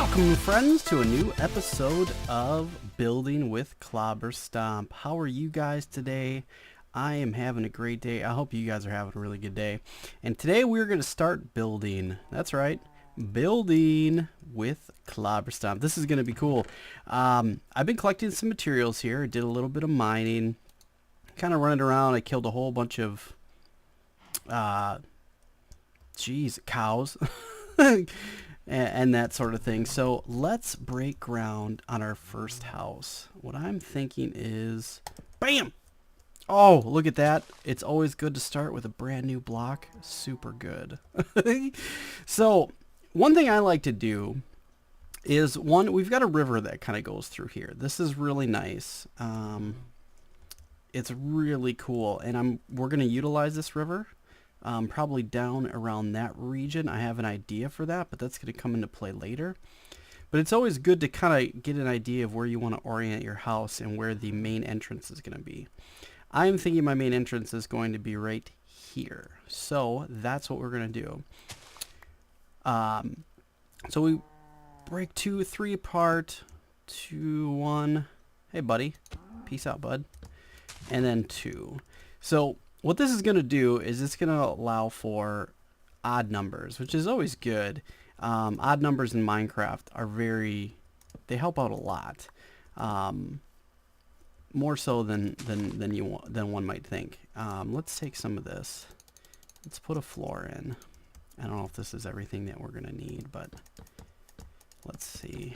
Welcome, friends, to a new episode of Building with Clobberstomp. How are you guys today? I am having a great day. I hope you guys are having a really good day. And today we're going to start building. That's right, building with Clobberstomp. This is going to be cool. I've been collecting some materials here. I did a little bit of mining, kind of running around. I killed a whole bunch of, cows. And that sort of thing. So let's break ground on our first house. What I'm thinking is, bam! Oh, look at that. It's always good to start with a brand new block. Super good. So one thing I like to do is, we've got a river that kind of goes through here. This is really nice. It's really cool. And we're going to utilize this river. Probably down around that region. I have an idea for that, but that's going to come into play later. But it's always good to kind of get an idea of where you want to orient your house and where the main entrance is going to be. I'm thinking my main entrance is going to be right here. So that's what we're going to do. So we break 2, 3 apart. 2, 1. Hey, buddy. Peace out, bud. And then 2. So what this is going to do is it's going to allow for odd numbers, which is always good. Odd numbers in Minecraft are they help out a lot. More so than one might think. Let's take some of this. Let's put a floor in. I don't know if this is everything that we're going to need, but let's see.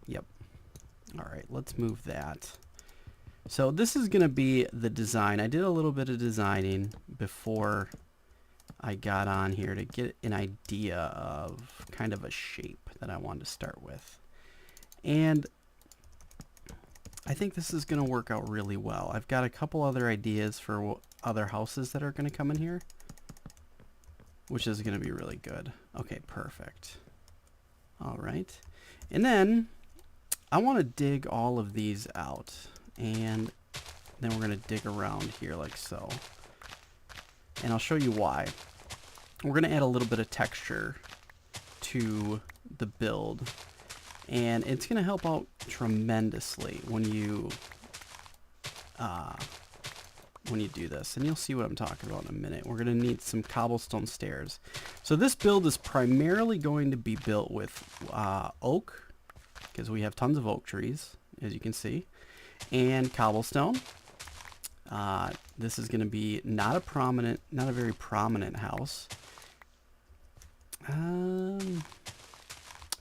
Yep. All right, let's move that. So this is going to be the design. I did a little bit of designing before I got on here to get an idea of kind of a shape that I wanted to start with. And I think this is going to work out really well. I've got a couple other ideas for other houses that are going to come in here, which is going to be really good. Okay, perfect. All right. And then I want to dig all of these out. And then we're going to dig around here like so. And I'll show you why. We're going to add a little bit of texture to the build. And it's going to help out tremendously when you do this. And you'll see what I'm talking about in a minute. We're going to need some cobblestone stairs. So this build is primarily going to be built with oak, because we have tons of oak trees, as you can see. And cobblestone. This is going to be not a very prominent house. I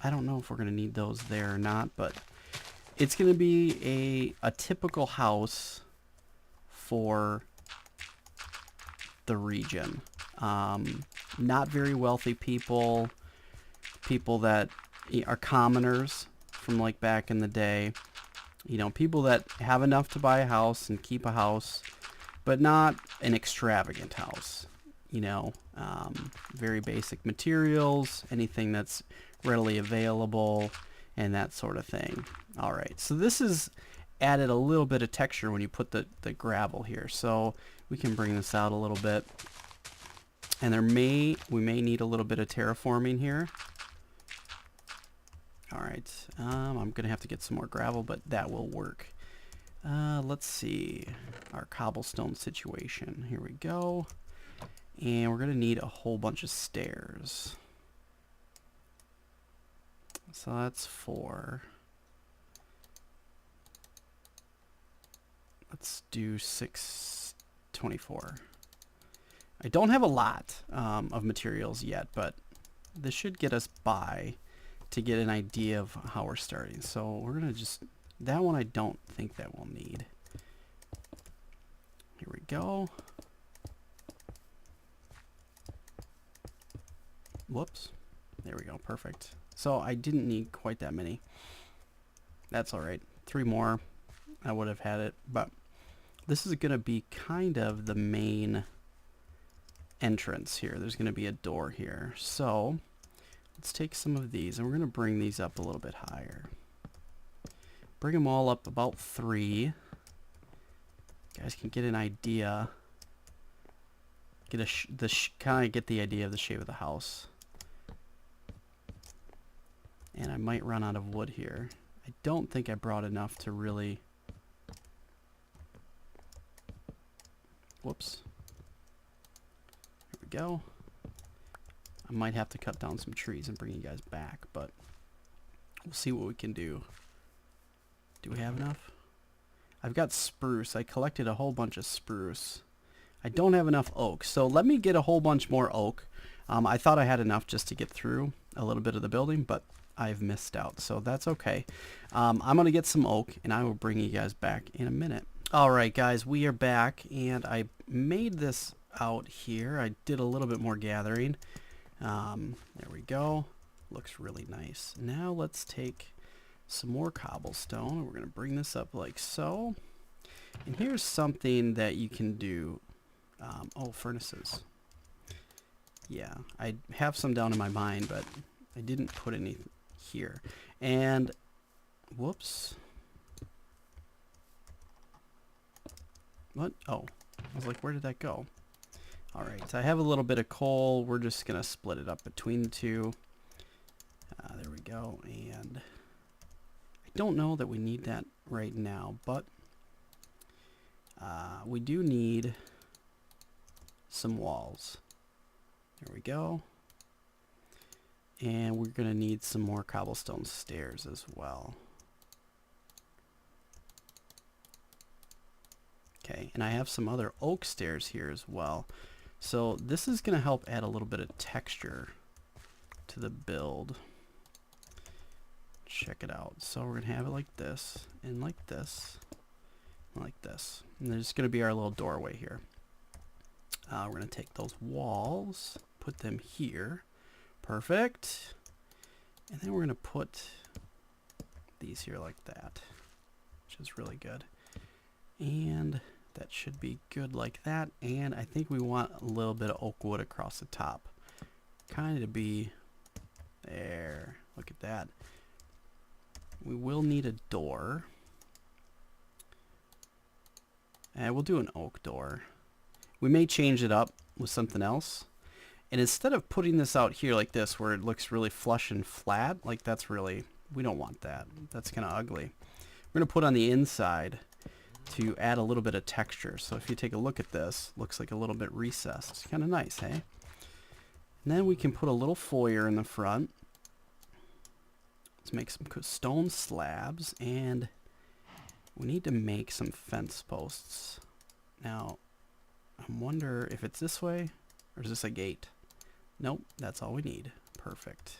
don't know if we're going to need those there or not, but it's going to be a typical house for the region. Not very wealthy people that are commoners from like back in the day. You know, people that have enough to buy a house and keep a house, but not an extravagant house. You know, very basic materials, anything that's readily available, and that sort of thing. All right, so this is added a little bit of texture when you put the gravel here. So we can bring this out a little bit. And we may need a little bit of terraforming here. All right, I'm going to have to get some more gravel, but that will work. Let's see our cobblestone situation. Here we go. And we're going to need a whole bunch of stairs. So that's 4. Let's do 624. I don't have a lot of materials yet, but this should get us by to get an idea of how we're starting. So we're going to that one I don't think that we'll need. Here we go. Whoops. There we go. Perfect. So I didn't need quite that many. That's all right. 3 more. I would have had it. But this is going to be kind of the main entrance here. There's going to be a door here. So let's take some of these, and we're going to bring these up a little bit higher. Bring them all up about 3. You guys can get an idea. Kind of get the idea of the shape of the house. And I might run out of wood here. I don't think I brought enough to really... Whoops. Here we go. I might have to cut down some trees and bring you guys back, but we'll see what we can do. Do we have enough? I've got spruce. I collected a whole bunch of spruce. I don't have enough oak, so let me get a whole bunch more oak. I thought I had enough just to get through a little bit of the building, but I've missed out, so that's okay. I'm going to get some oak, and I will bring you guys back in a minute. Alright guys, we are back, and I made this out here. I did a little bit more gathering. There we go. Looks really nice. Now let's take some more cobblestone, and we're going to bring this up like so. And here's something that you can do. Oh, furnaces. Yeah, I have some down in my mind, but I didn't put any here. And, whoops. What? Oh, I was like, where did that go? Alright, so I have a little bit of coal. We're just going to split it up between the two. There we go. And I don't know that we need that right now, but we do need some walls. There we go. And we're going to need some more cobblestone stairs as well. Okay, and I have some other oak stairs here as well. So this is going to help add a little bit of texture to the build. Check it out. So we're going to have it like this, and like this, and like this. And there's going to be our little doorway here. We're going to take those walls, put them here. Perfect. And then we're going to put these here like that, which is really good. And that should be good like that. And I think we want a little bit of oak wood across the top. Kind of to be there. Look at that. We will need a door. And we'll do an oak door. We may change it up with something else. And instead of putting this out here like this, where it looks really flush and flat, like that's really, we don't want that. That's kind of ugly. We're going to put on the inside to add a little bit of texture. So if you take a look at this, looks like a little bit recessed. It's kind of nice, hey? And then we can put a little foyer in the front. Let's make some stone slabs, and we need to make some fence posts. Now, I wonder if it's this way, or is this a gate? Nope, that's all we need. Perfect.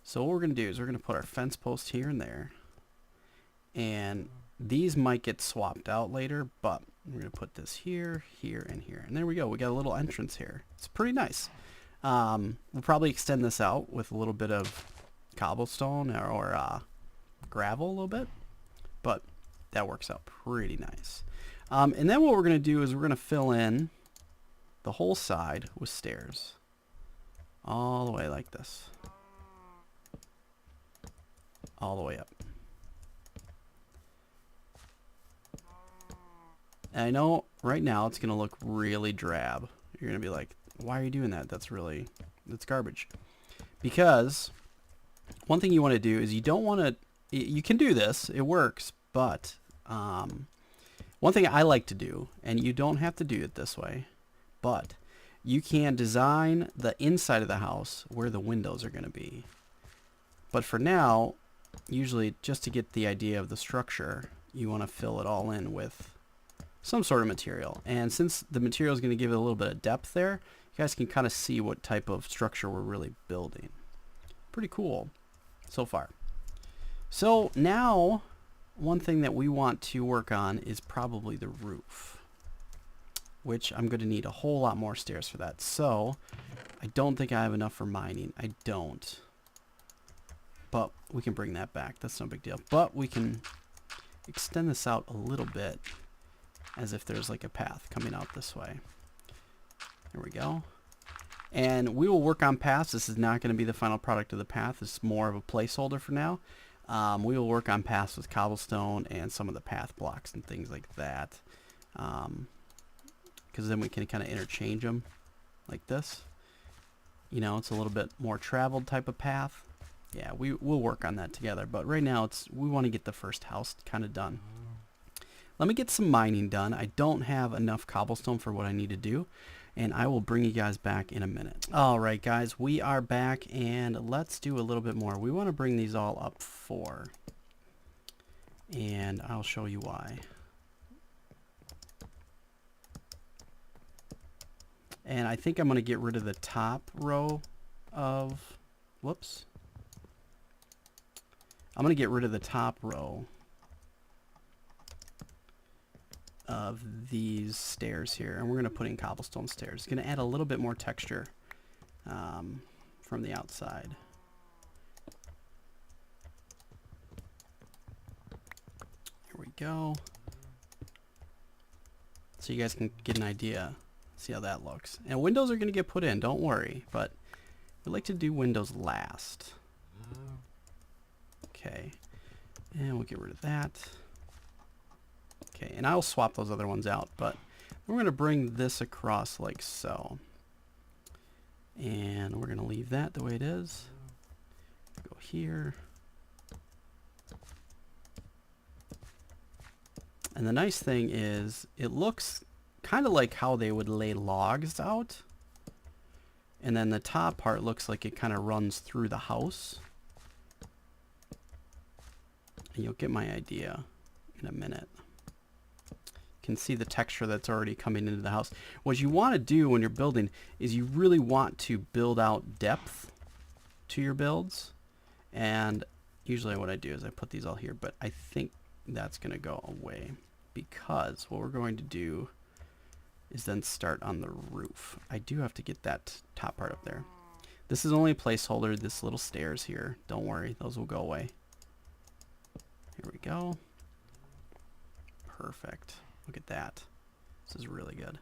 So what we're going to do is we're going to put our fence post here and there. And these might get swapped out later, but we're going to put this here, here, and here. And there we go. We got a little entrance here. It's pretty nice. We'll probably extend this out with a little bit of cobblestone or gravel a little bit. But that works out pretty nice. And then what we're going to do is we're going to fill in the whole side with stairs. All the way like this. All the way up. And I know right now it's going to look really drab. You're going to be like, why are you doing that? That's garbage. Because one thing you want to do is you don't want to, you can do this, it works, but one thing I like to do, and you don't have to do it this way, but you can design the inside of the house where the windows are going to be. But for now, usually just to get the idea of the structure, you want to fill it all in with some sort of material. And since the material is going to give it a little bit of depth there, you guys can kind of see what type of structure we're really building. Pretty cool so far. So now, one thing that we want to work on is probably the roof, which I'm going to need a whole lot more stairs for that. So I don't think I have enough for mining. I don't. But we can bring that back. That's no big deal. But we can extend this out a little bit as if there's like a path coming out this way. There we go. And we will work on paths. This is not going to be the final product of the path. It's more of a placeholder for now. We will work on paths with cobblestone and some of the path blocks and things like that. Because then we can kind of interchange them like this. You know, it's a little bit more traveled type of path. Yeah, we'll work on that together. But right now, we want to get the first house kind of done. Let me get some mining done. I don't have enough cobblestone for what I need to do. And I will bring you guys back in a minute. All right, guys, we are back. And let's do a little bit more. We want to bring these all up 4. And I'll show you why. And I think I'm going to get rid of the top row of... Whoops. I'm going to get rid of the top row of these stairs here. And we're going to put in cobblestone stairs. It's going to add a little bit more texture from the outside. Here we go. So you guys can get an idea. See how that looks. And windows are going to get put in, don't worry. But we like to do windows last. Okay. And we'll get rid of that. Okay, and I'll swap those other ones out. But we're going to bring this across like so. And we're going to leave that the way it is. Go here. And the nice thing is it looks kind of like how they would lay logs out. And then the top part looks like it kind of runs through the house. And you'll get my idea in a minute. You can see the texture that's already coming into the house. What you want to do when you're building is you really want to build out depth to your builds. And usually what I do is I put these all here, but I think that's going to go away because what we're going to do is then start on the roof. I do have to get that top part up there. This is only a placeholder, this little stairs here. Don't worry, those will go away. Here we go. Perfect. Look at that. This is really good.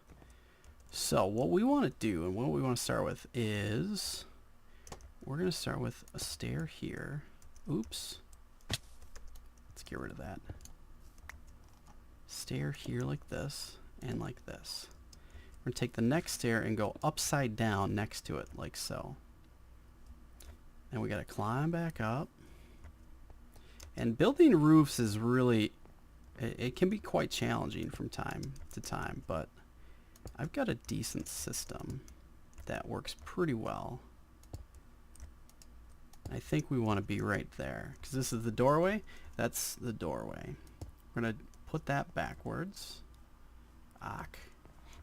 So what we want to do and what we want to start with is we're going to start with a stair here. Oops. Let's get rid of that. Stair here like this and like this. We're going to take the next stair and go upside down next to it like so. And we got to climb back up. And building roofs is really, it can be quite challenging from time to time, but I've got a decent system that works pretty well. I think we want to be right there because this is the doorway. That's the doorway. We're going to put that backwards.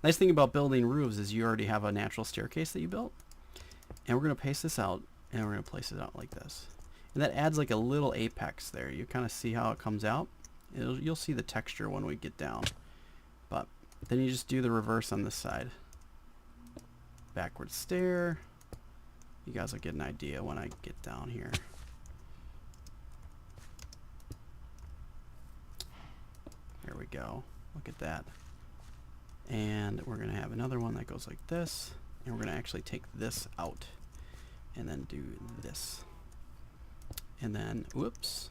Nice thing about building roofs is you already have a natural staircase that you built. And we're going to paste this out and we're going to place it out like this. And that adds like a little apex there. You kind of see how it comes out. You'll see the texture when we get down. But then you just do the reverse on this side. Backward stair. You guys will get an idea when I get down here. There we go. Look at that. And we're going to have another one that goes like this. And we're going to actually take this out. And then do this. And then, whoops.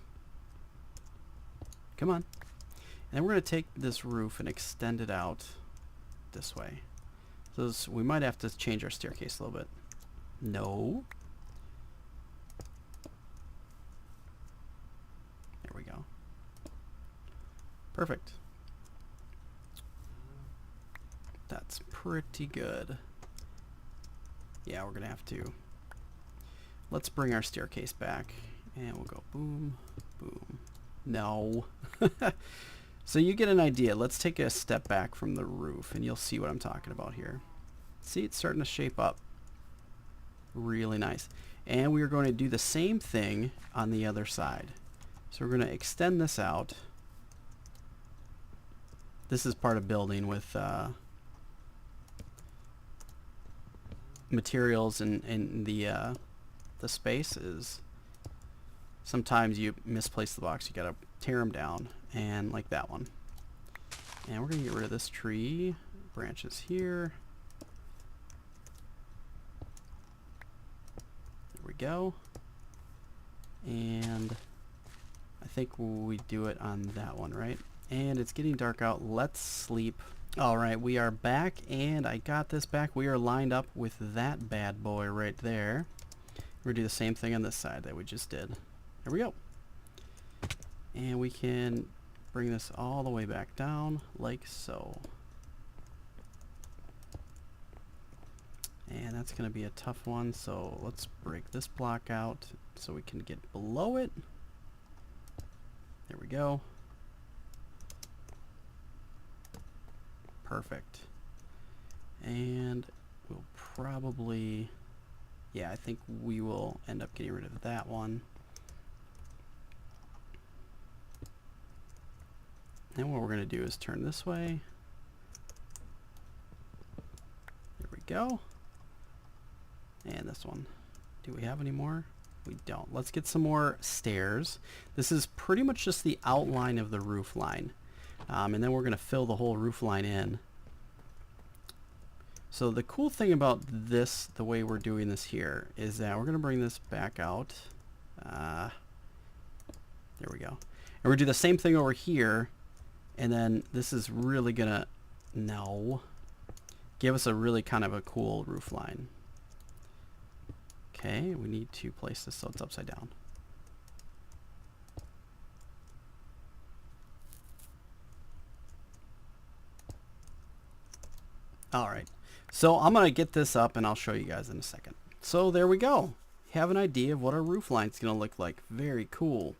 Come on. And then we're going to take this roof and extend it out this way. So we might have to change our staircase a little bit. No. There we go. Perfect. That's pretty good. Yeah, we're going to have to. Let's bring our staircase back. And we'll go boom, boom. No. So you get an idea. Let's take a step back from the roof and you'll see what I'm talking about here. See, it's starting to shape up. Really nice. And we are going to do the same thing on the other side. So we're going to extend this out. This is part of building with materials and the space is sometimes you misplace the blocks. You gotta tear them down, and like that one. And we're gonna get rid of this tree. Branches here. There we go. And I think we do it on that one, right? And it's getting dark out. Let's sleep. All right, we are back, and I got this back. We are lined up with that bad boy right there. We're gonna do the same thing on this side that we just did. There we go. And we can bring this all the way back down like so. And that's going to be a tough one, so let's break this block out so we can get below it. There we go. Perfect. And we'll probably, yeah, I think we will end up getting rid of that one. And what we're going to do is turn this way. There we go. And this one. Do we have any more? We don't. Let's get some more stairs. This is pretty much just the outline of the roof line. And then we're going to fill the whole roof line in. So the cool thing about this, the way we're doing this here, is that we're going to bring this back out. There we go. And we're going to do the same thing over here. And then this is really going to, give us a really kind of a cool roof line. Okay, we need to place this so it's upside down. Alright, so I'm going to get this up and I'll show you guys in a second. So there we go. You have an idea of what our roof line is going to look like. Very cool.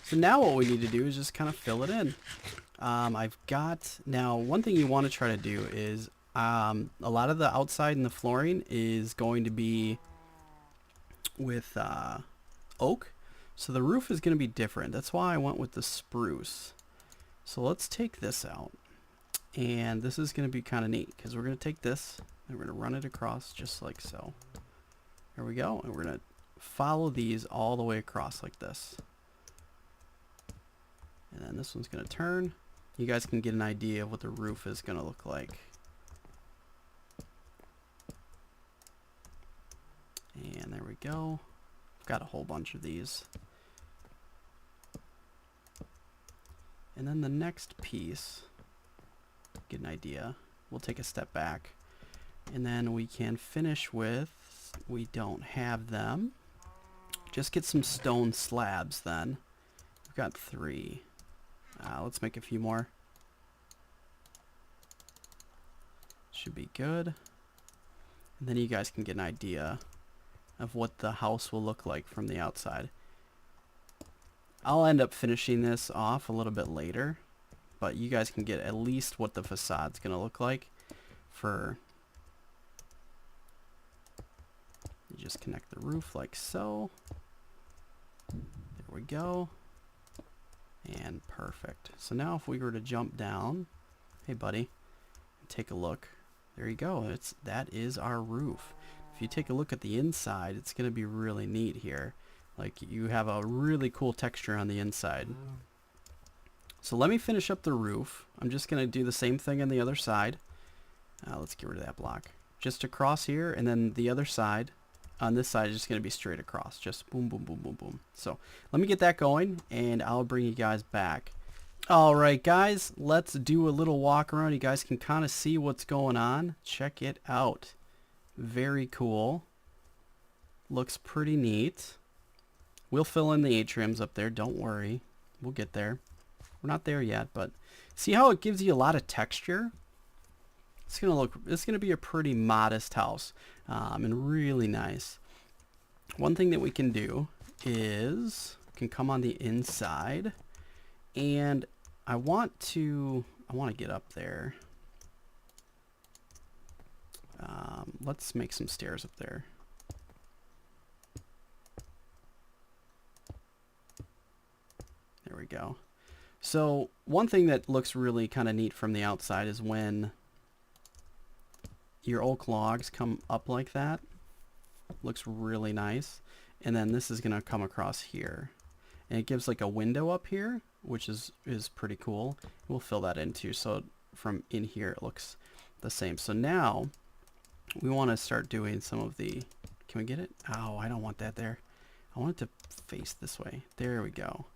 So now what we need to do is just kind of fill it in. I've got, now one thing you want to try to do is a lot of the outside and the flooring is going to be with oak, so the roof is going to be different. That's why I went with the spruce. So let's take this out, and this is going to be kind of neat because we're going to take this and we're going to run it across just like so. There we go, and we're going to follow these all the way across like this, and then this one's going to turn. You guys can get an idea of what the roof is going to look like. And there we go. I've got a whole bunch of these. And then the next piece, get an idea. We'll take a step back. And then we can finish with, we don't have them. Just get some stone slabs then. We've got 3. Let's make a few more. Should be good. And then you guys can get an idea of what the house will look like from the outside. I'll end up finishing this off a little bit later, but you guys can get at least what the facade's going to look like. For you just connect the roof like so. There we go. And perfect. So now if we were to jump down, hey buddy, take a look. There you go. That is our roof. If you take a look at the inside, it's going to be really neat here. Like, you have a really cool texture on the inside. So let me finish up the roof. I'm just going to do the same thing on the other side. Let's get rid of that block. Just across here, and then the other side. On this side is just going to be straight across. Just boom, boom, boom, boom, boom. So let me get that going, and I'll bring you guys back. Alright guys, let's do a little walk around. You guys can kind of see what's going on. Check it out. Very cool. Looks pretty neat. We'll fill in the atriums up there. Don't worry. We'll get there. We're not there yet, but see how it gives you a lot of texture? It's gonna be a pretty modest house, and really nice. One thing that we can do is we can come on the inside, and I want to get up there. Let's make some stairs up there. There we go. So one thing that looks really kind of neat from the outside is when your oak logs come up like that. Looks really nice. And then this is going to come across here. And it gives like a window up here, which is pretty cool. We'll fill that in too. So from in here it looks the same. So now we want to start doing some of the, can we get it? Oh, I don't want that there. I want it to face this way. There we go.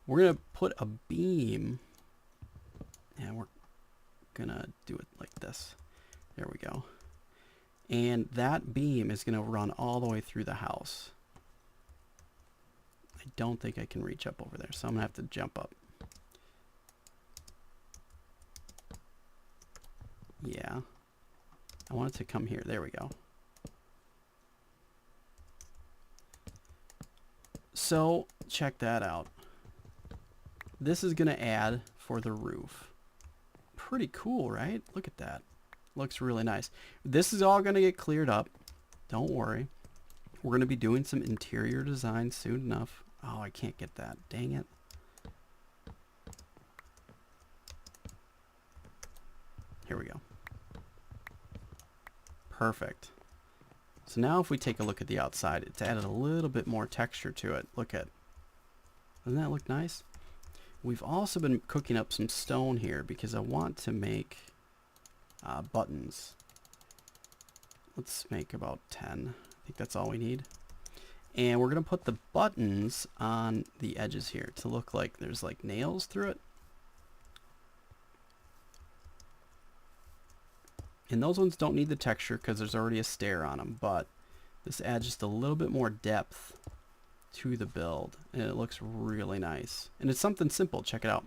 We're going to put a beam, and we're going to do it like this. There we go. And that beam is going to run all the way through the house. I don't think I can reach up over there, so I'm gonna have to jump up. Yeah. I want it to come here. There we go. So, check that out. This is gonna add for the roof. Pretty cool, right? Look at that. Looks really nice. This is all gonna get cleared up. Don't worry. We're gonna be doing some interior design soon enough. Oh, I can't get that. Dang it. Here we go. Perfect. So now if we take a look at the outside, it's added a little bit more texture to it. Look at, doesn't that look nice? We've also been cooking up some stone here because I want to make buttons. Let's make about 10. I think that's all we need. And we're going to put the buttons on the edges here to look like there's like nails through it. And those ones don't need the texture because there's already a stair on them, but this adds just a little bit more depth to the build, and it looks really nice. And it's something simple. Check it out.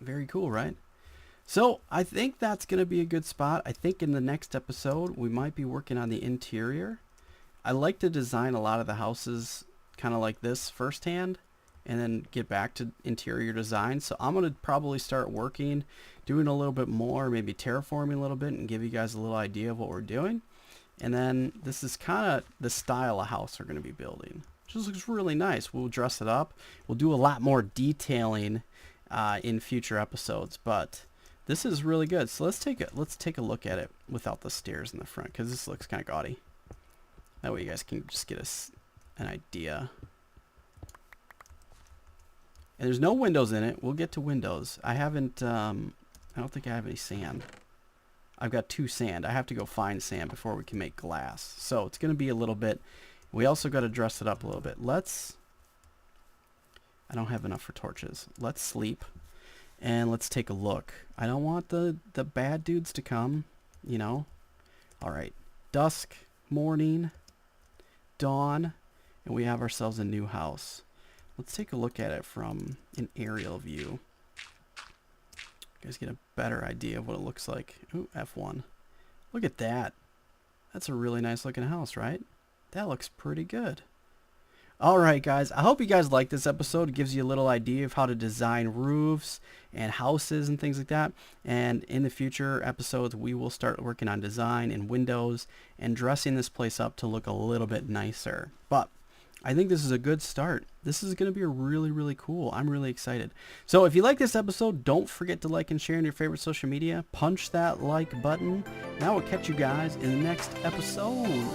Very cool, right? So I think that's going to be a good spot. I think in the next episode we might be working on the interior. I like to design a lot of the houses kind of like this firsthand and then get back to interior design. So I'm going to probably start working, doing a little bit more, maybe terraforming a little bit, and give you guys a little idea of what we're doing. And then this is kind of the style of house we're going to be building. Just looks really nice. We'll dress it up. We'll do a lot more detailing in future episodes, but this is really good. So let's take a look at it without the stairs in the front, because this looks kind of gaudy. That way you guys can just get an idea. And there's no windows in it. We'll get to windows. I haven't, I don't think I have any sand. I've got 2 sand. I have to go find sand before we can make glass. So it's going to be a little bit, we also got to dress it up a little bit. I don't have enough for torches. Let's sleep and let's take a look. I don't want the bad dudes to come, you know. All right. Dusk, morning, dawn, and we have ourselves a new house. Let's take a look at it from an aerial view. You guys get a better idea of what it looks like. Ooh, F1. Look at that. That's a really nice looking house, right? That looks pretty good. Alright guys, I hope you guys liked this episode. It gives you a little idea of how to design roofs and houses and things like that. And in the future episodes, we will start working on design and windows and dressing this place up to look a little bit nicer. But I think this is a good start. This is going to be really, really cool. I'm really excited. So if you like this episode, don't forget to like and share on your favorite social media. Punch that like button. Now we'll catch you guys in the next episode.